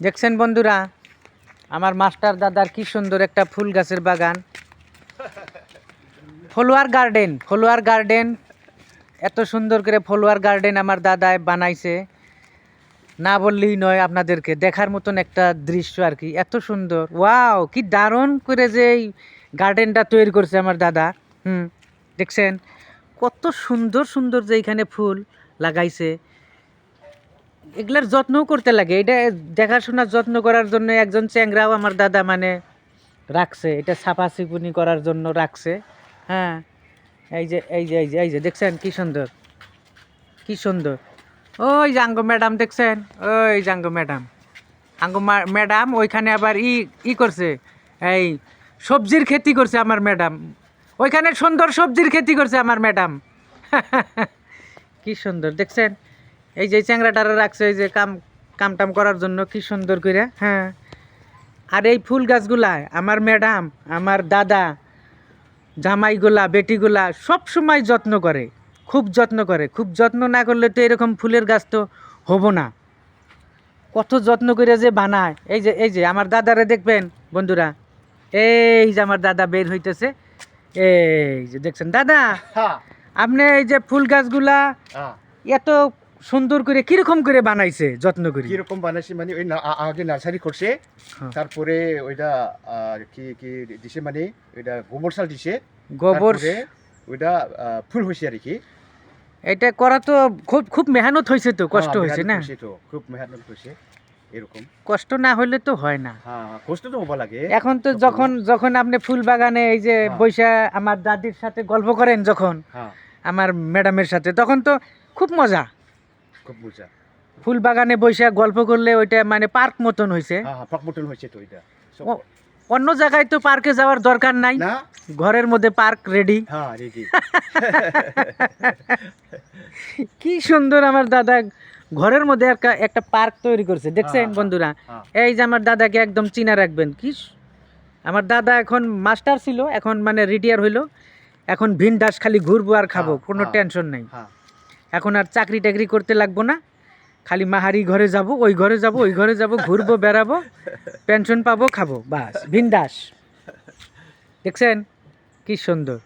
দেখছেন বন্ধুরা, আমার মাস্টার দাদার কি সুন্দর একটা ফুল গাছের বাগান, ফলোয়ার গার্ডেন। এত সুন্দর করে ফলোয়ার গার্ডেন আমার দাদায় বানাইছে, না বললেই নয়। আপনাদেরকে দেখার মতন একটা দৃশ্য আর কি, এত সুন্দর। ওয়াও, কি দারুণ করে যে এই গার্ডেনটা তৈরি করছে আমার দাদা। দেখছেন কত সুন্দর সুন্দর যে এখানে ফুল লাগাইছে। এগুলার যত্নও করতে লাগে, এটা দেখাশোনার যত্ন করার জন্য একজন চ্যাংরাও আমার দাদা মানে রাখছে, এটা সাফা সিকুনি করার জন্য রাখছে। হ্যাঁ, এই যে দেখছেন কি সুন্দর, কি সুন্দর। ওই জাঙ্গ ম্যাডাম দেখছেন, ওই জাঙ্গ ম্যাডাম ওইখানে আবার ই করছে, এই সবজির খেতি করছে আমার ম্যাডাম। ওইখানে সুন্দর সবজির খেতি করছে আমার ম্যাডাম। কি সুন্দর দেখছেন, এই যে চ্যাংরাটারে রাখছে এই যে কাম করার জন্য, কি সুন্দর করে। হ্যাঁ, আর এই ফুল গাছগুলা আমার ম্যাডাম, আমার দাদা, জামাইগুলা, বেটিগুলা সব সময় যত্ন করে, খুব যত্ন করে। খুব যত্ন না করলে তো এরকম ফুলের গাছ তো হবো না। কত যত্ন করে যে বানায়। এই যে আমার দাদারে দেখবেন বন্ধুরা, এই যে আমার দাদা বের হইতেছে, এই যে দেখছেন দাদা, আপনি এই যে ফুল গাছগুলা এত সুন্দর করে কিরকম করে বানাইছে, যত্ন করে কিরকম বানাইছে মানে ওই আগে নার্সারি করছে, তারপরে ওইটা কি কি দিছে মানে ওইটা গোবর সার দিছে, গোবর ওইটা ফুল হয়েছে আর কি। এটা করা তো খুব খুব মেহনত হয়েছে, তো কষ্ট হয়েছে না, খুব মেহনত হয়েছে। এরকম কষ্ট না হলে তো হয় না। হ্যাঁ, কষ্ট তো হবা লাগে। এখন তো যখন আপনি ফুল বাগানে এই যে বৈশা আমার দাদির সাথে গল্প করেন, যখন আমার ম্যাডামের সাথে, তখন তো খুব মজা। ফুল বাগানে বৈশা গল্প করলে ওইটা মানে পার্ক মতন হয়েছে। পার্ক মতন হয়েছে তো ওইটা। অন্য জায়গায় তো পার্কে যাওয়ার দরকার নাই, ঘরের মধ্যে পার্ক রেডি। কি সুন্দর আমার দাদা ঘরের মধ্যে একটা পার্ক তৈরি করছে, দেখছেন বন্ধুরা। এই যে আমার দাদাকে একদম চিনা রাখবেন। কি আমার দাদা এখন মাস্টার ছিল, এখন মানে রিটায়ার হইলো, এখন ভিনদাস খালি ঘুরবো আর খাবো, কোনো টেনশন নাই। এখন আর চাকরি টাকরি করতে লাগবো না, খালি মাহারি ঘরে যাব, ওই ঘরে যাব, ওই ঘরে যাব, ঘুরবো, বেড়াবো, পেনশন পাবো, খাবো, বাস, ভিনদাস। দেখছেন কি সুন্দর।